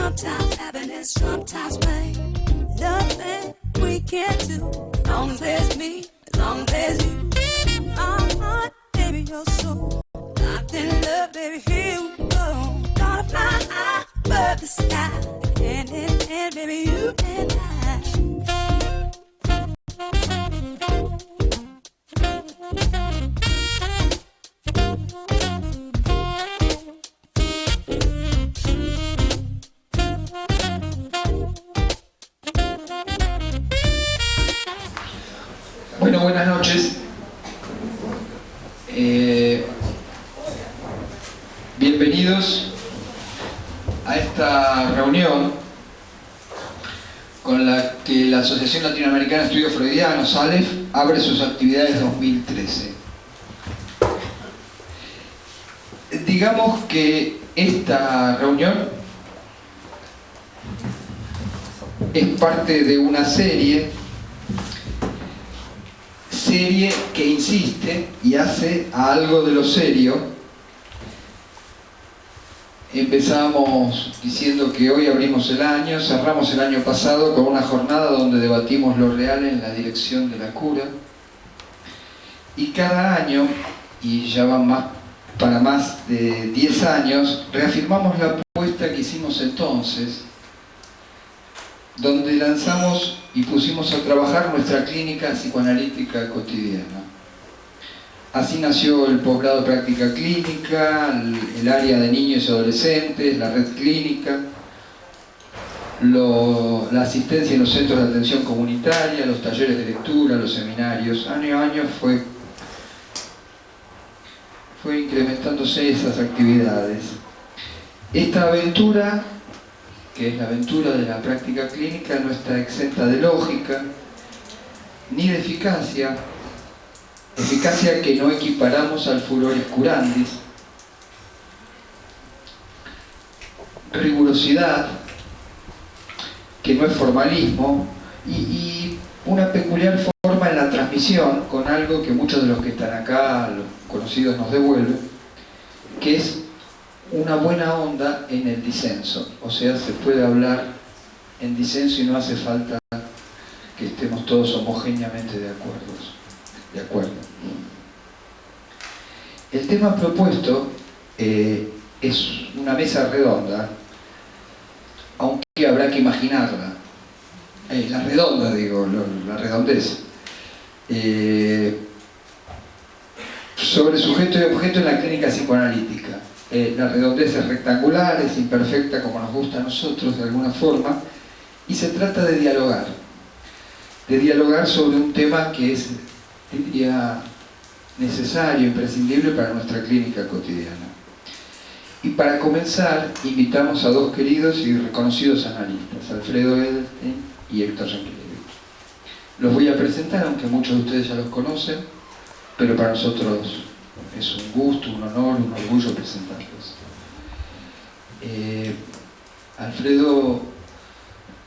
Sometimes happiness, sometimes pain. Nothing we can't do. As long as there's me, as long as there's you. My heart, baby, your soul. Locked in love, baby, here we go. Gonna fly high above the sky. Hand in hand, baby, you and I. Bueno, buenas noches. Bienvenidos a esta reunión con la que la Asociación Latinoamericana de Estudios Freudianos, ALEF, abre sus actividades 2013. Digamos que esta reunión es parte de una serie que insiste y hace a algo de lo serio. Empezamos diciendo que hoy abrimos el año, cerramos el año pasado con una jornada donde debatimos lo real en la dirección de la cura, y cada año, y ya van para más de 10 años, reafirmamos la apuesta que hicimos entonces, donde lanzamos y pusimos a trabajar nuestra clínica psicoanalítica cotidiana. Así nació el posgrado de práctica clínica, el área de niños y adolescentes, la red clínica, la asistencia en los centros de atención comunitaria, los talleres de lectura, los seminarios. Año a año fue incrementándose esas actividades. Esta aventura, que es la aventura de la práctica clínica, no está exenta de lógica ni de eficacia que no equiparamos al furoris curandis, rigurosidad, que no es formalismo, y una peculiar forma en la transmisión, con algo que muchos de los que están acá, los conocidos, nos devuelven, que es una buena onda en el disenso. O sea, se puede hablar en disenso y no hace falta que estemos todos homogéneamente de acuerdo. El tema propuesto es una mesa redonda, aunque habrá que imaginarla. La redonda, digo, la redondez. Sobre sujeto y objeto en la clínica psicoanalítica. La redondez es rectangular, es imperfecta como nos gusta a nosotros de alguna forma, y se trata de dialogar sobre un tema que es, diría, necesario, imprescindible para nuestra clínica cotidiana. Y para comenzar, invitamos a dos queridos y reconocidos analistas, Alfredo Edelstein y Héctor Yankelevich. Los voy a presentar, aunque muchos de ustedes ya los conocen, pero para nosotros es un gusto, un honor, un orgullo presentarlos. Alfredo,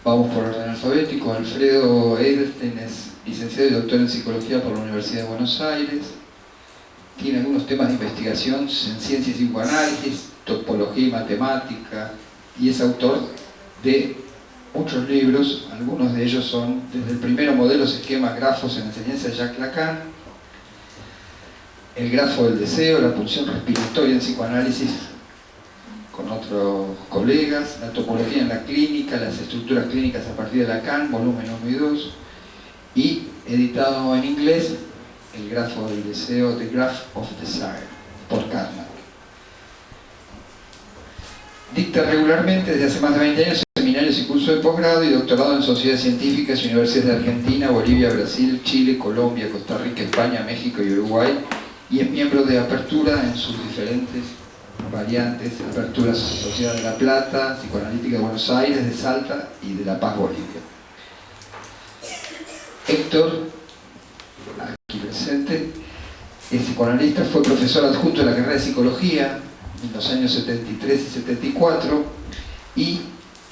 vamos por orden alfabético. Alfredo Edelstein es licenciado y doctor en Psicología por la Universidad de Buenos Aires. Tiene algunos temas de investigación en ciencias y psicoanálisis, topología y matemática, y es autor de muchos libros. Algunos de ellos son, desde el primero, Modelos, Esquemas, Grafos en Enseñanza de Jacques Lacan, El grafo del deseo, la pulsión respiratoria en psicoanálisis con otros colegas, la topología en la clínica, las estructuras clínicas a partir de Lacan, volumen 1 y 2, y editado en inglés, El grafo del deseo, The Graph of Desire, por Karnak. Dicta regularmente desde hace más de 20 años seminarios y cursos de posgrado y doctorado en sociedades científicas y universidades de Argentina, Bolivia, Brasil, Chile, Colombia, Costa Rica, España, México y Uruguay, y es miembro de Apertura en sus diferentes variantes: Apertura Sociedad de La Plata, Psicoanalítica de Buenos Aires, de Salta y de La Paz, Bolivia. Héctor, aquí presente, es psicoanalista, fue profesor adjunto de la carrera de Psicología en los años 73 y 74 y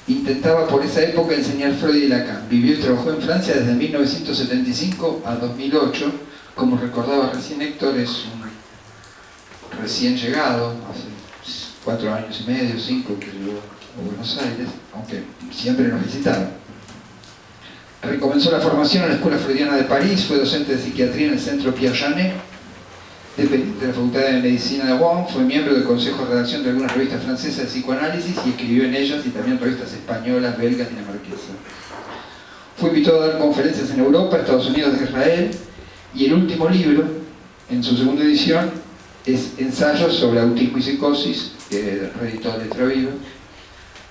intentaba por esa época enseñar Freud y Lacan. Vivió y trabajó en Francia desde 1975 a 2008. Como recordaba recién Héctor, es un recién llegado, hace 4 años y medio, 5 que llegó o Buenos Aires, aunque siempre nos visitaron. Recomenzó la formación en la Escuela Freudiana de París, fue docente de psiquiatría en el Centro Pierre Janet, dependiente de la Facultad de Medicina de Bonn, fue miembro del Consejo de Redacción de algunas revistas francesas de psicoanálisis y escribió en ellas y también revistas españolas, belgas y dinamarquesas. Fue invitado a dar conferencias en Europa, Estados Unidos e Israel, y el último libro, en su segunda edición, es Ensayos sobre autismo y psicosis, que reeditó Letra Viva.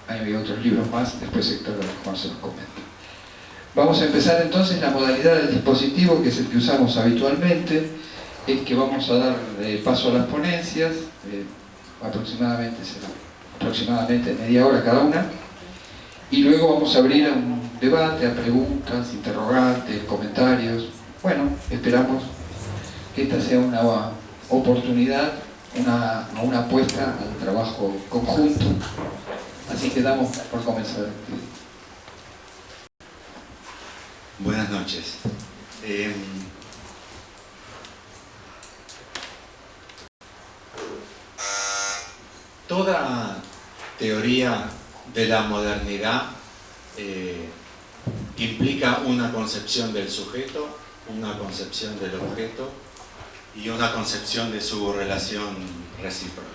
Hay otros libros más, después Héctor Juan se los comenta. Vamos a empezar entonces. La modalidad del dispositivo, que es el que usamos habitualmente, es que vamos a dar paso a las ponencias, aproximadamente media hora cada una, y luego vamos a abrir a un debate, a preguntas, interrogantes, comentarios. Bueno, esperamos que esta sea una oportunidad, una apuesta al trabajo conjunto. Así que damos por comenzar. Buenas noches. Toda teoría de la modernidad implica una concepción del sujeto, una concepción del objeto y una concepción de su relación recíproca.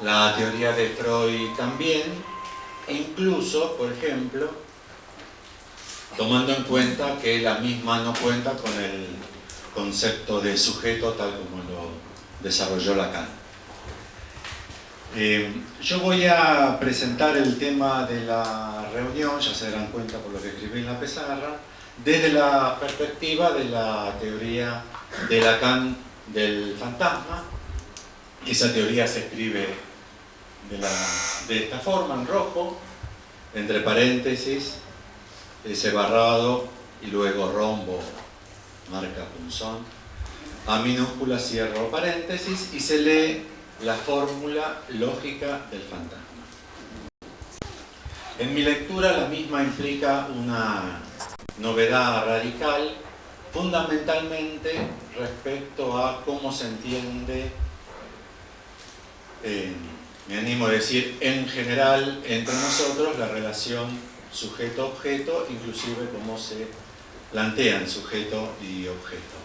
La teoría de Freud también, incluso, por ejemplo, tomando en cuenta que la misma no cuenta con el concepto de sujeto tal como lo desarrolló Lacan. Yo voy a presentar el tema de la reunión, ya se darán cuenta por lo que escribí en la pizarra, desde la perspectiva de la teoría de Lacan del fantasma. Esa teoría se escribe de esta forma, en rojo, entre paréntesis, ese barrado y luego rombo, marca punzón, a minúscula cierro paréntesis y se lee la fórmula lógica del fantasma. En mi lectura la misma implica una novedad radical, fundamentalmente respecto a cómo se entiende, me animo a decir en general entre nosotros, la relación sujeto-objeto, inclusive cómo se plantean sujeto y objeto.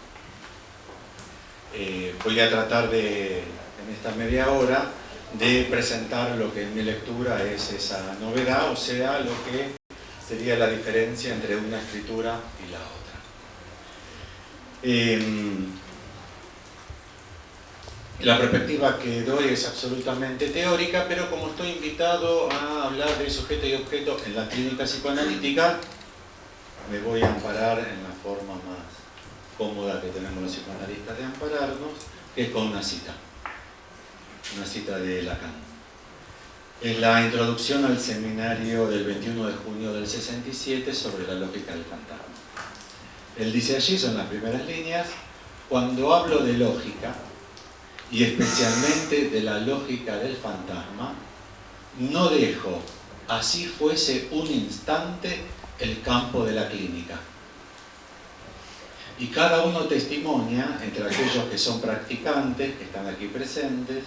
Voy a tratar de, en esta media hora, de presentar lo que en mi lectura es esa novedad, o sea, lo que sería la diferencia entre una escritura y la otra. La perspectiva que doy es absolutamente teórica, pero como estoy invitado a hablar de sujeto y objeto en la clínica psicoanalítica, me voy a amparar en la forma más cómoda que tenemos los psicoanalistas de ampararnos, que es con una cita de Lacan. En la introducción al seminario del 21 de junio del 67 sobre la lógica del fantasma. Él dice allí, son las primeras líneas: cuando hablo de lógica, y especialmente de la lógica del fantasma, no dejo, así fuese un instante, el campo de la clínica. Y cada uno testimonia, entre aquellos que son practicantes, que están aquí presentes,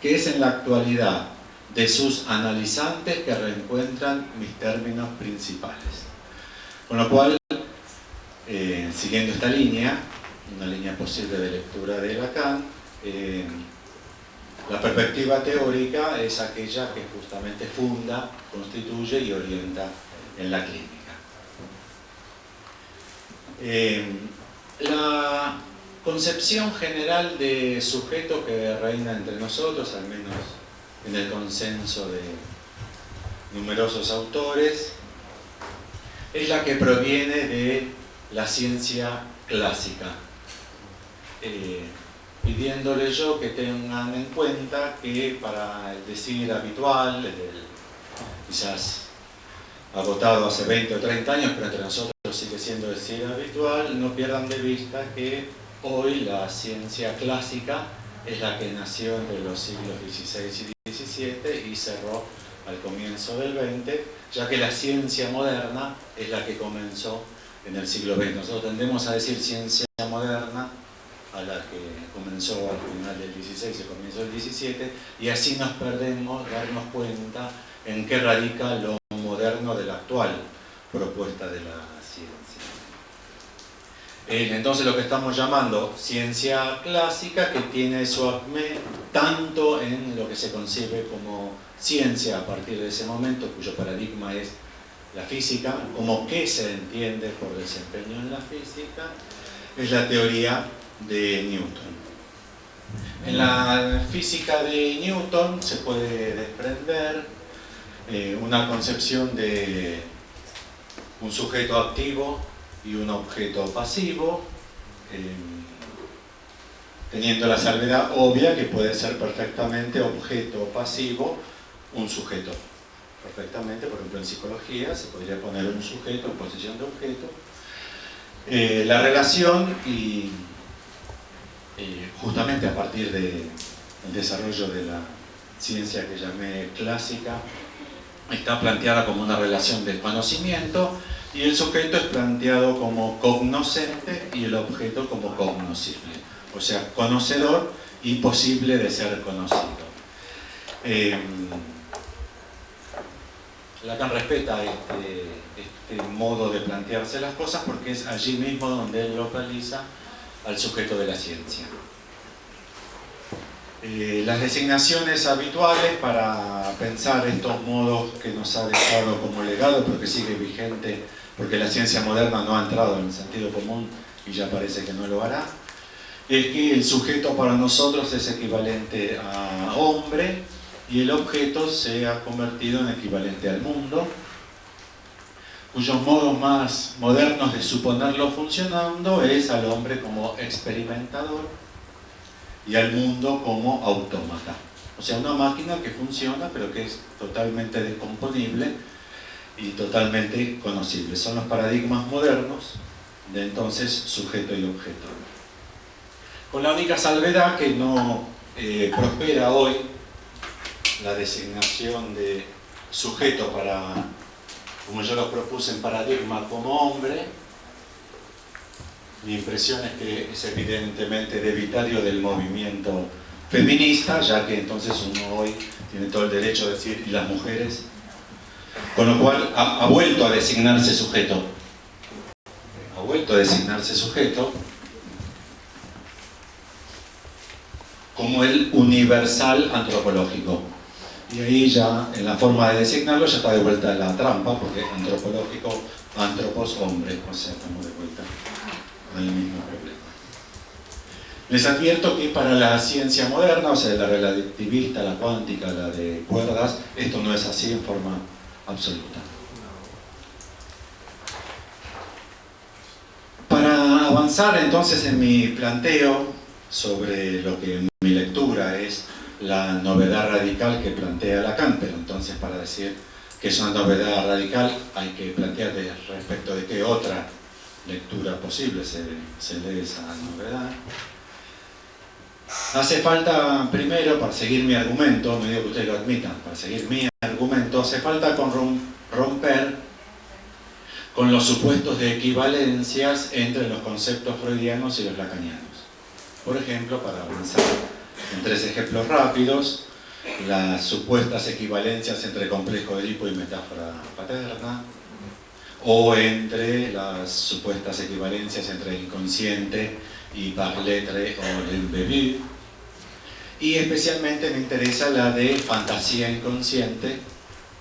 que es en la actualidad de sus analizantes que reencuentran mis términos principales. Con lo cual, siguiendo esta línea, una línea posible de lectura de Lacan, la perspectiva teórica es aquella que justamente funda, constituye y orienta en la clínica. La concepción general de sujeto que reina entre nosotros, al menos en el consenso de numerosos autores, es la que proviene de la ciencia clásica. Pidiéndole yo que tengan en cuenta que para el decir habitual, quizás agotado hace 20 o 30 años, pero entre nosotros sigue siendo decir habitual, no pierdan de vista que hoy la ciencia clásica es la que nació entre los siglos XVI y XVII y cerró al comienzo del XX, ya que la ciencia moderna es la que comenzó en el siglo XX. Nosotros tendemos a decir ciencia moderna a la que comenzó al final del 16 y comienzo del 17, y así nos perdemos darnos cuenta en qué radica lo moderno de la actual propuesta de la ciencia. Entonces lo que estamos llamando ciencia clásica, que tiene su acmé tanto en lo que se concibe como ciencia a partir de ese momento, cuyo paradigma es la física, como qué se entiende por desempeño en la física, es la teoría de Newton. En la física de Newton se puede desprender una concepción de un sujeto activo y un objeto pasivo, teniendo la salvedad obvia que puede ser perfectamente objeto pasivo un sujeto. Perfectamente, por ejemplo en psicología se podría poner un sujeto en posición de objeto. La relación y justamente a partir del desarrollo de la ciencia que llamé clásica, está planteada como una relación del conocimiento, y el sujeto es planteado como cognoscente y el objeto como cognoscible, o sea, conocedor y posible de ser conocido. Lacan respeta este modo de plantearse las cosas porque es allí mismo donde él localiza al sujeto de la ciencia. Las designaciones habituales para pensar estos modos que nos ha dejado como legado, pero que sigue vigente porque la ciencia moderna no ha entrado en el sentido común y ya parece que no lo hará, es que el sujeto para nosotros es equivalente a hombre y el objeto se ha convertido en equivalente al mundo, cuyos modos más modernos de suponerlo funcionando es al hombre como experimentador y al mundo como autómata. O sea, una máquina que funciona pero que es totalmente descomponible y totalmente conocible. Son los paradigmas modernos de entonces sujeto y objeto. Con la única salvedad que no prospera hoy la designación de sujeto para, como yo lo propuse en paradigma, como hombre. Mi impresión es que es evidentemente debitario del movimiento feminista, ya que entonces uno hoy tiene todo el derecho a decir ¿y las mujeres? Con lo cual ha vuelto a designarse sujeto. Ha vuelto a designarse sujeto como el universal antropológico. Y ahí ya, en la forma de designarlo, ya está de vuelta la trampa, porque antropológico, antropos, hombre, o sea, estamos de vuelta al mismo problema. Les advierto que para la ciencia moderna, o sea, la relativista, la cuántica, la de cuerdas, esto no es así en forma absoluta. Para avanzar entonces en mi planteo sobre lo que en mi lectura es la novedad radical que plantea Lacan, pero entonces para decir que es una novedad radical hay que plantear respecto de qué otra lectura posible se lee esa novedad. Hace falta primero, para seguir mi argumento, me digo que ustedes lo admitan, para seguir mi argumento, hace falta romper con los supuestos de equivalencias entre los conceptos freudianos y los lacanianos. Por ejemplo, para avanzar en 3 ejemplos rápidos, las supuestas equivalencias entre complejo de Edipo y metáfora paterna, o entre las supuestas equivalencias entre inconsciente y par lettre o el bébé, y especialmente me interesa la de fantasía inconsciente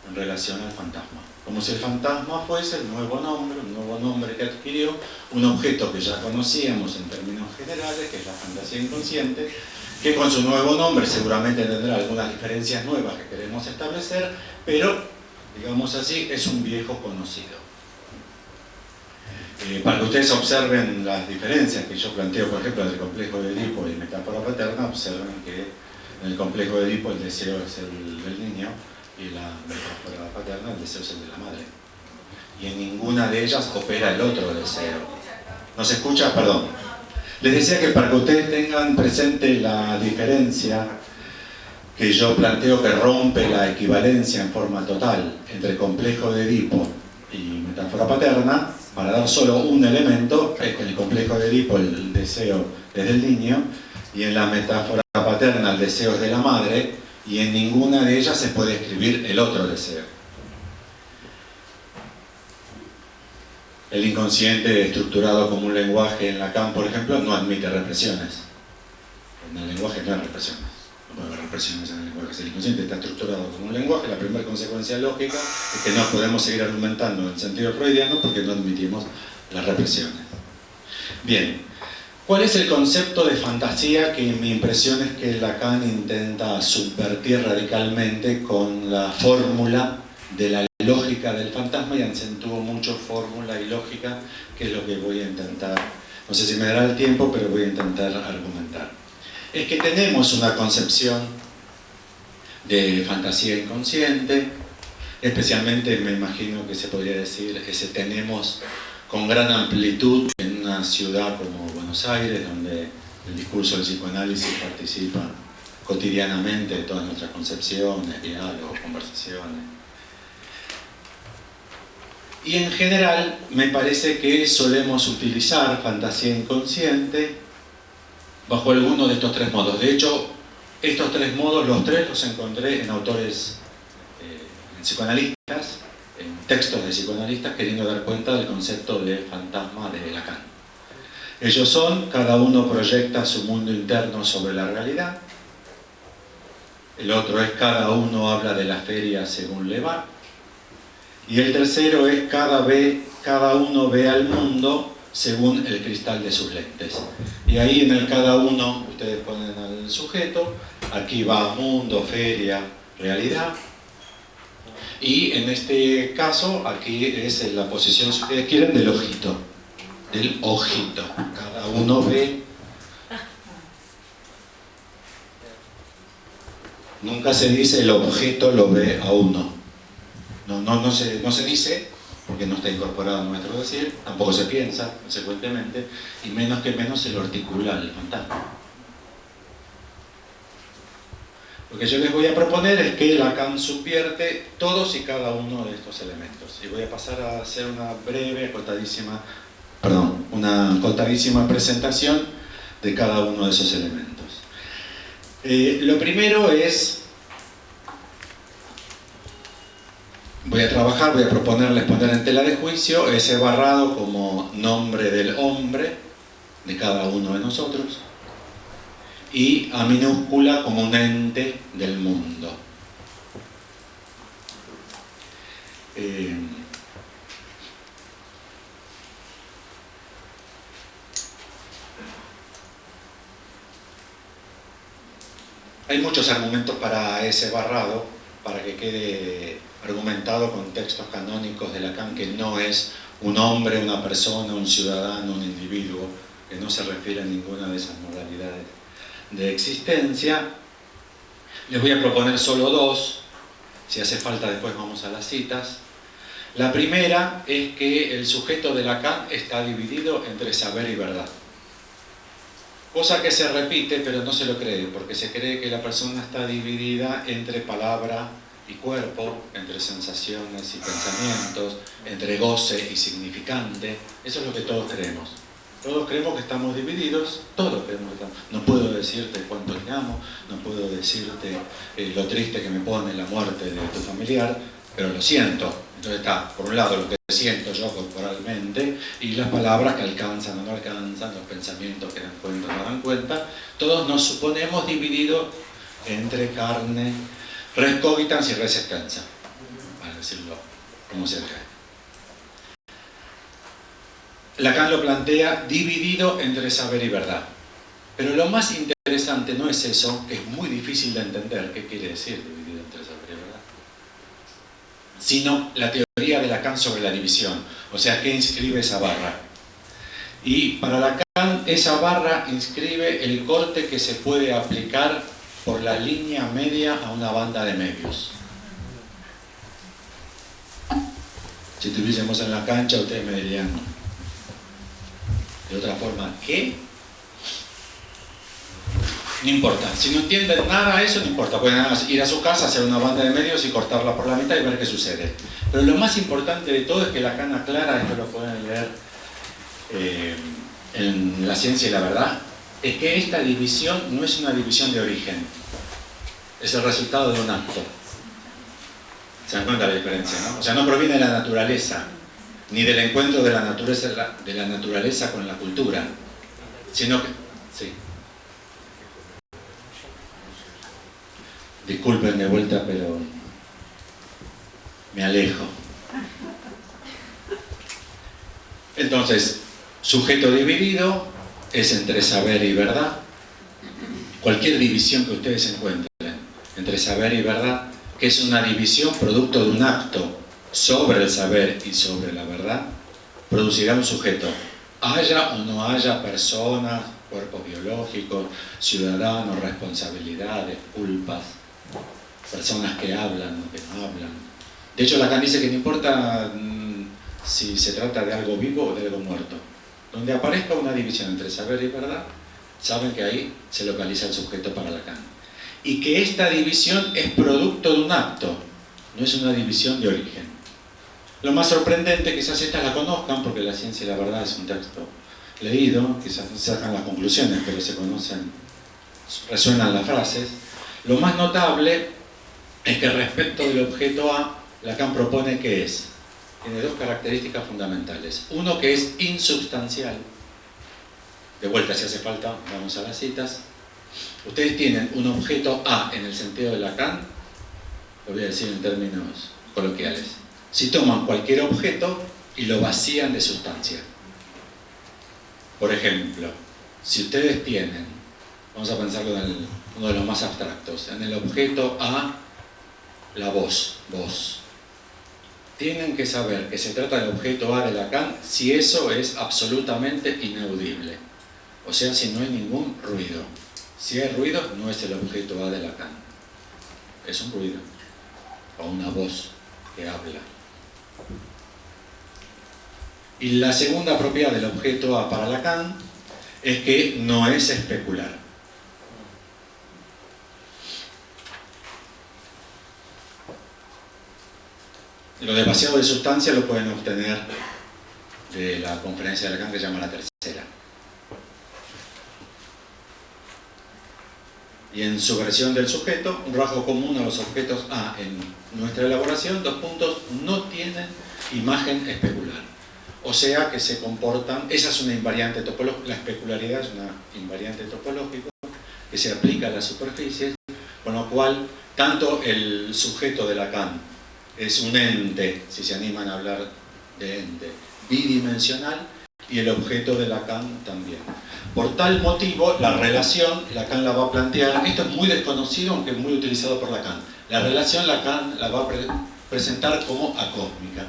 en relación al fantasma, como si el fantasma fuese el nuevo nombre que adquirió un objeto que ya conocíamos en términos generales, que es la fantasía inconsciente, que con su nuevo nombre seguramente tendrá algunas diferencias nuevas que queremos establecer, pero, digamos así, es un viejo conocido. Para que ustedes observen las diferencias que yo planteo, por ejemplo, entre el complejo de Edipo y metáfora paterna, observen que en el complejo de Edipo el deseo es el del niño y la metáfora paterna el deseo es el de la madre. Y en ninguna de ellas opera el otro deseo. ¿No se escucha? Perdón. Les decía que para que ustedes tengan presente la diferencia que yo planteo que rompe la equivalencia en forma total entre complejo de Edipo y metáfora paterna, para dar solo un elemento, el complejo de Edipo, el deseo es del niño, y en la metáfora paterna el deseo es de la madre, y en ninguna de ellas se puede escribir el otro deseo. El inconsciente estructurado como un lenguaje en Lacan, por ejemplo, no admite represiones. En el lenguaje no hay represiones. No puede haber represiones en el lenguaje. Si el inconsciente está estructurado como un lenguaje, la primera consecuencia lógica es que no podemos seguir argumentando en el sentido freudiano porque no admitimos las represiones. Bien, ¿cuál es el concepto de fantasía que mi impresión es que Lacan intenta subvertir radicalmente con la fórmula de la lógica del fantasma, y acentúo mucho fórmula y lógica, que es lo que voy a intentar, no sé si me dará el tiempo, pero voy a intentar argumentar. Es que tenemos una concepción de fantasía inconsciente, especialmente me imagino que se podría decir ese tenemos con gran amplitud en una ciudad como Buenos Aires, donde el discurso del psicoanálisis participa cotidianamente de todas nuestras concepciones, diálogos, conversaciones. Y en general me parece que solemos utilizar fantasía inconsciente bajo alguno de estos tres modos. De hecho, estos tres modos, los tres los encontré en autores, en psicoanalistas, en textos de psicoanalistas, queriendo dar cuenta del concepto de fantasma de Lacan. Ellos son, cada uno proyecta su mundo interno sobre la realidad. El otro es, cada uno habla de la feria según le va. Y el tercero es, cada uno ve al mundo según el cristal de sus lentes. Y ahí en el cada uno ustedes ponen al sujeto, aquí va mundo, feria, realidad. Y en este caso, aquí es la posición, si ustedes quieren, del ojito. Del ojito. Cada uno ve. Nunca se dice el objeto lo ve a uno. No se dice, porque no está incorporado en nuestro decir, tampoco se piensa, consecuentemente, y menos que menos se lo articula el fantasma. Lo que yo les voy a proponer es que Lacan subvierte todos y cada uno de estos elementos. Y voy a pasar a hacer una breve, una cortadísima presentación de cada uno de esos elementos. Lo primero es, voy a proponerles poner en tela de juicio ese barrado como nombre del hombre, de cada uno de nosotros, y A minúscula como un ente del mundo. Hay muchos argumentos para ese barrado, para que quede argumentado con textos canónicos de Lacan que no es un hombre, una persona, un ciudadano, un individuo, que no se refiere a ninguna de esas modalidades de existencia. Les voy a proponer solo dos, si hace falta después vamos a las citas. La primera es que el sujeto de Lacan está dividido entre saber y verdad. Cosa que se repite, pero no se lo cree, porque se cree que la persona está dividida entre palabra y cuerpo, entre sensaciones y pensamientos, entre goce y significante. Eso es lo que todos creemos. Todos creemos que estamos divididos, todos creemos que estamos. No puedo decirte cuánto te amo, no puedo decirte lo triste que me pone la muerte de tu familiar, pero lo siento. Entonces está, por un lado, lo que siento yo corporalmente, y las palabras que alcanzan o no alcanzan, los pensamientos que dan cuenta o no dan cuenta. Todos nos suponemos divididos entre carne, res cogitans y res extensa, para decirlo como se ve. Lacan lo plantea dividido entre saber y verdad. Pero lo más interesante no es eso, que es muy difícil de entender qué quiere decir dividido entre saber y verdad, sino la teoría de Lacan sobre la división, o sea, ¿qué inscribe esa barra? Y para Lacan esa barra inscribe el corte que se puede aplicar por la línea media a una banda de medios. Si estuviésemos en la cancha, ustedes me dirían de otra forma, ¿qué? No importa, si no entienden nada de eso, no importa, pueden ir a su casa, hacer una banda de medios y cortarla por la mitad y ver qué sucede. Pero lo más importante de todo es que Lacan aclara, esto lo pueden leer en La ciencia y la verdad, es que esta división no es una división de origen, es el resultado de un acto. ¿Se dan cuenta la diferencia, no? O sea, no proviene de la naturaleza, ni del encuentro de la naturaleza con la cultura, sino que... Sí. Disculpen de vuelta, pero me alejo. Entonces, sujeto dividido es entre saber y verdad. Cualquier división que ustedes encuentren entre saber y verdad, que es una división producto de un acto sobre el saber y sobre la verdad, producirá un sujeto. Haya o no haya personas, cuerpos biológicos, ciudadanos, responsabilidades, culpas, personas que hablan o que no hablan. De hecho, Lacan dice que no importa si se trata de algo vivo o de algo muerto. Donde aparezca una división entre saber y verdad, saben que ahí se localiza el sujeto para Lacan. Y que esta división es producto de un acto, no es una división de origen. Lo más sorprendente, quizás estas la conozcan, porque La ciencia y la verdad es un texto leído, quizás no se sacan las conclusiones, pero se conocen, resuenan las frases. Lo más notable es que respecto del objeto A, Lacan propone que tiene dos características fundamentales. Uno, que es insubstancial. De vuelta, si hace falta, vamos a las citas. Ustedes tienen un objeto A en el sentido de Lacan, lo voy a decir en términos coloquiales. Si toman cualquier objeto y lo vacían de sustancia. Por ejemplo, si ustedes tienen, vamos a pensarlo en uno de los más abstractos, en el objeto A, la voz. Tienen que saber que se trata del objeto A de Lacan si eso es absolutamente inaudible. O sea, si no hay ningún ruido. Si hay ruido, no es el objeto A de Lacan. Es un ruido. O una voz que habla. Y la segunda propiedad del objeto A para Lacan es que no es especular. Lo demasiado de sustancia lo pueden obtener de la conferencia de Lacan que se llama La Tercera. Y en su versión del sujeto, un rasgo común a los objetos A en nuestra elaboración, dos puntos, no tienen imagen especular. O sea que se comportan, esa es una invariante topológica, la especularidad es una invariante topológica que se aplica a las superficies, con lo cual tanto el sujeto de Lacan es un ente, si se animan a hablar de ente, bidimensional, y el objeto de Lacan también. Por tal motivo, la relación, Lacan la va a plantear, esto es muy desconocido, aunque muy utilizado por Lacan. La relación Lacan la va a presentar como acósmica.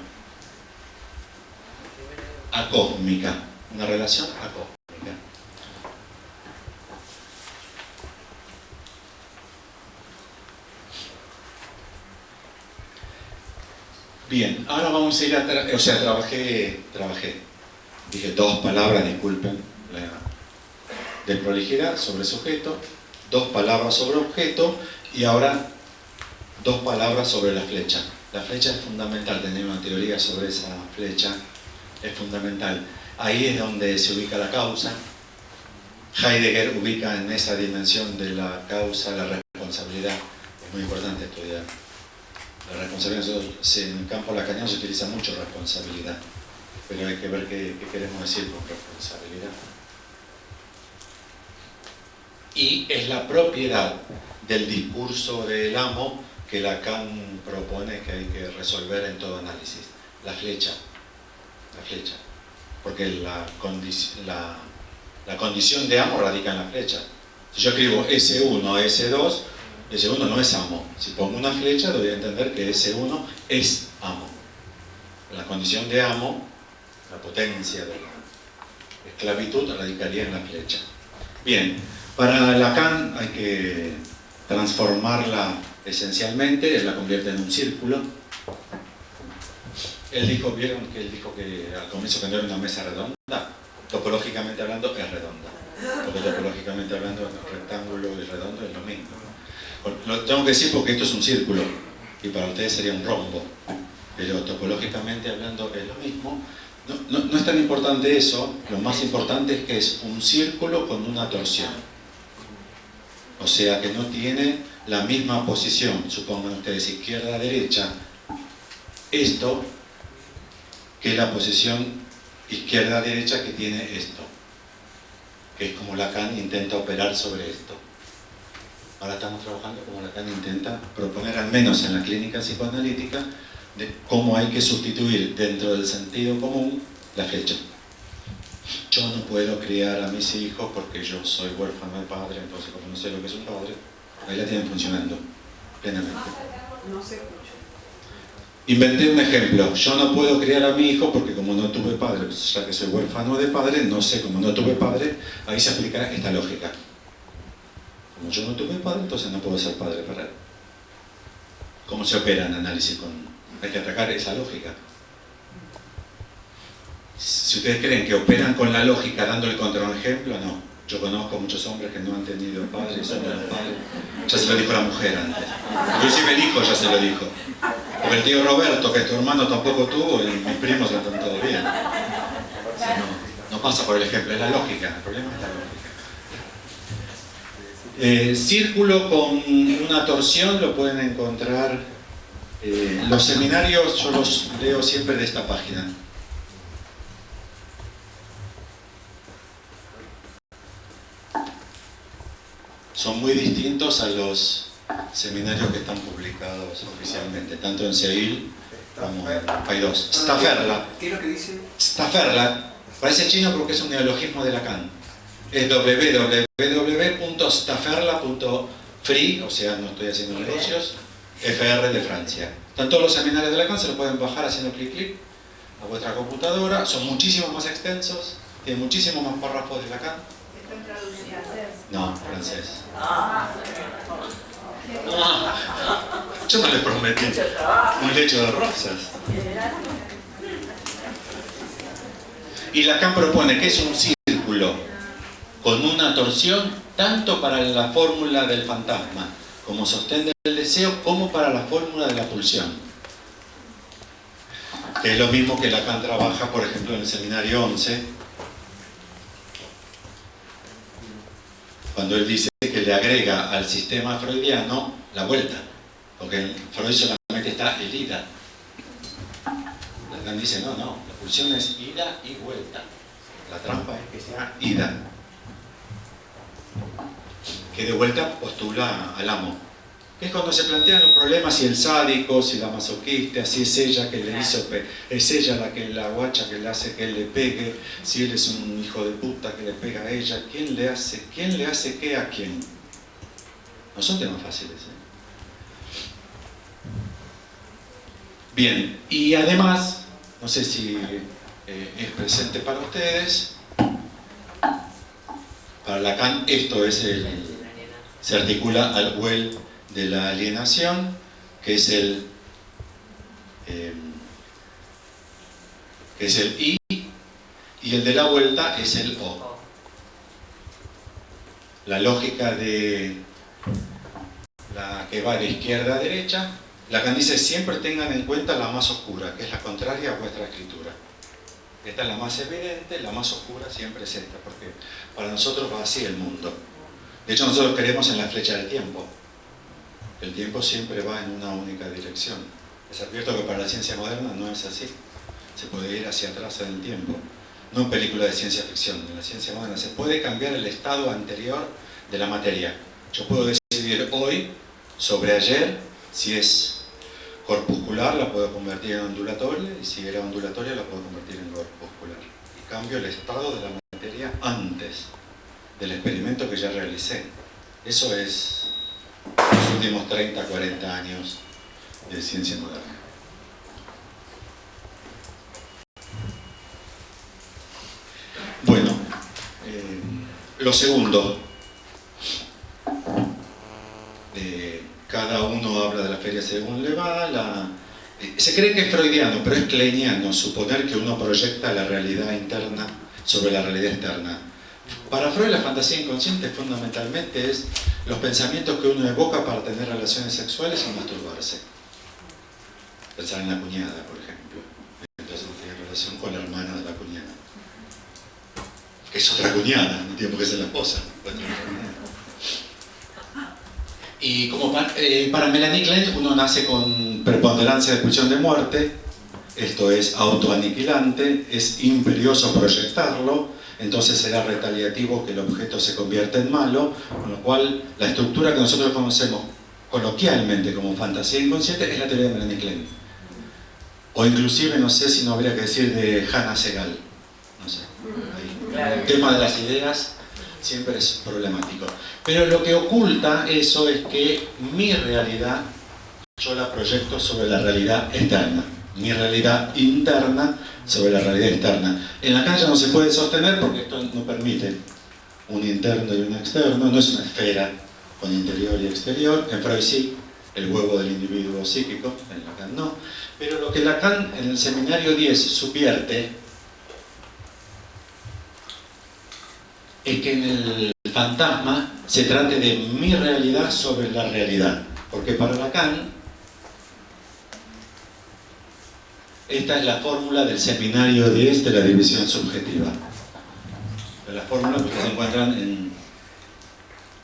Acósmica, una relación acósmica. Bien, ahora vamos a ir a... trabajé, dije dos palabras, disculpen la desprolijidad, sobre sujeto, dos palabras sobre objeto, y ahora dos palabras sobre la flecha. La flecha es fundamental, tener una teoría sobre esa flecha es fundamental. Ahí es donde se ubica la causa. Heidegger ubica en esa dimensión de la causa la responsabilidad. Es muy importante estudiar la responsabilidad. En el campo lacaniano se utiliza mucho responsabilidad, pero hay que ver qué queremos decir con responsabilidad. Y es la propiedad del discurso del amo que Lacan propone que hay que resolver en todo análisis. La flecha. Porque la condición de amo radica en la flecha. Si yo escribo S1, S2, S1 no es amo. Si pongo una flecha, doy a entender que S1 es amo. La condición de amo, la potencia de la esclavitud, radicaría en la flecha. Bien, para Lacan hay que transformarla esencialmente, él la convierte en un círculo. Vieron que él dijo que al comienzo que no era una mesa redonda, topológicamente hablando es redonda, porque topológicamente hablando rectángulo y redondo es lo mismo. Lo tengo que decir porque esto es un círculo y para ustedes sería un rombo. pero topológicamente hablando es lo mismo. No es tan importante eso, lo más importante es que es un círculo con una torsión. O sea que no tiene la misma posición, supongan ustedes izquierda-derecha, esto, que la posición izquierda-derecha que tiene esto. Que es como Lacan intenta operar sobre esto. Ahora estamos trabajando como Lacan intenta proponer, al menos en la clínica psicoanalítica, de cómo hay que sustituir dentro del sentido común la flecha. Yo no puedo criar a mis hijos porque yo soy huérfano de padre, entonces como no sé lo que es un padre, ahí la tienen funcionando plenamente. No se escucha. Inventé un ejemplo. Yo no puedo criar a mi hijo porque como no tuve padre, ya que soy huérfano de padre, no sé, como no tuve padre, ahí se aplica esta lógica. Como yo no tuve padre, entonces no puedo ser padre para él. ¿Cómo se opera en análisis? Hay que atacar esa lógica. Si ustedes creen que operan con la lógica dándole contra un ejemplo, no. Yo conozco muchos hombres que no han tenido padres, son de los padres. Ya se lo dijo la mujer antes. Inclusive el hijo ya se lo dijo. Porque el tío Roberto, que tu hermano tampoco tuvo, y mis primos lo han todo bien. O sea, no pasa por el ejemplo, es la lógica. El problema es la lógica. Círculo con una torsión lo pueden encontrar. Los seminarios yo los leo siempre de esta página. Son muy distintos a los seminarios que están publicados oficialmente, tanto en Seville como en Paidós. Stafferla. ¿Qué es lo que dice? Stafferla. Parece chino porque es un neologismo de Lacan. Es www.stafferla.free, o sea, no estoy haciendo negocios, FR de Francia. Están todos los seminarios de Lacan, se los pueden bajar haciendo clic clic a vuestra computadora. Son muchísimo más extensos, tienen muchísimos más párrafos de Lacan. ¿Están traducidos? No, francés. Yo no les prometí un lecho de rosas. Y Lacan propone que es un círculo con una torsión tanto para la fórmula del fantasma como sostén del deseo, como para la fórmula de la pulsión. Que es lo mismo que Lacan trabaja, por ejemplo, en el seminario 11, cuando él dice que le agrega al sistema freudiano la vuelta, porque en Freud solamente está el ida. Lacan dice, no, la pulsión es ida y vuelta. La trampa es que sea ida. Que de vuelta postula al amo. Es cuando se plantean los problemas, si el sádico, si la masoquista, si es ella que le hizo, es ella la guacha que le hace que él le pegue, si él es un hijo de puta que le pega a ella, ¿quién le hace qué a quién? No son temas fáciles, ¿eh? Bien, y además, no sé si es presente para ustedes, para Lacan esto es se articula al well de la alienación, que es el I, y el de la vuelta es el O. La lógica de la que va de izquierda a derecha, Lacan dice siempre tengan en cuenta la más oscura, que es la contraria a vuestra escritura. Esta es la más evidente, la más oscura siempre es esta, porque para nosotros va así el mundo. De hecho, nosotros creemos en la flecha del tiempo. El tiempo siempre va en una única dirección. Es cierto que para la ciencia moderna no es así. Se puede ir hacia atrás en el tiempo. No en película de ciencia ficción. En la ciencia moderna se puede cambiar el estado anterior de la materia. Yo puedo decidir hoy sobre ayer, si es corpuscular la puedo convertir en ondulatoria, y si era ondulatoria la puedo convertir en corpuscular. Y cambio el estado de la materia antes del experimento que ya realicé. Eso es los últimos 30, 40 años de ciencia moderna. Bueno, lo segundo, cada uno habla de la feria según le va, se cree que es freudiano, pero es kleiniano suponer que uno proyecta la realidad interna sobre la realidad externa. Para Freud la fantasía inconsciente fundamentalmente es los pensamientos que uno evoca para tener relaciones sexuales y masturbarse. Pensar en la cuñada, por ejemplo. Entonces no tiene relación con la hermana de la cuñada. Que es otra cuñada, no tiene por qué ser la esposa. Y como para Melanie Klein, uno nace con preponderancia de pulsión de muerte, esto es autoaniquilante, es imperioso proyectarlo, entonces será retaliativo que el objeto se convierta en malo, con lo cual la estructura que nosotros conocemos coloquialmente como fantasía inconsciente es la teoría de Melanie Klein. O inclusive, no sé si no habría que decir de Hannah Segal, no sé. Ahí. El tema de las ideas siempre es problemático. Pero lo que oculta eso es que mi realidad, yo la proyecto sobre la realidad externa. Mi realidad interna sobre la realidad externa. En la cancha no se puede sostener porque esto no permite un interno y un externo, no es una esfera con interior y exterior. En Freud sí, el huevo del individuo psíquico, en Lacan no. Pero lo que Lacan en el seminario 10 subvierte es que en el fantasma se trate de mi realidad sobre la realidad. Porque para Lacan, esta es la fórmula del seminario 10 de la división subjetiva. La fórmula que ustedes encuentran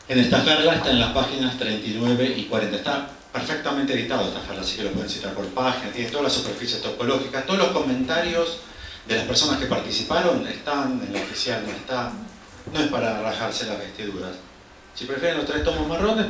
en esta perla, está en las páginas 39 y 40. Está perfectamente editado esta perla, así que lo pueden citar por página, tiene todas las superficies topológicas, todos los comentarios de las personas que participaron están, en la oficial no está, no es para rajarse las vestiduras. Si prefieren los 3 tomos marrones,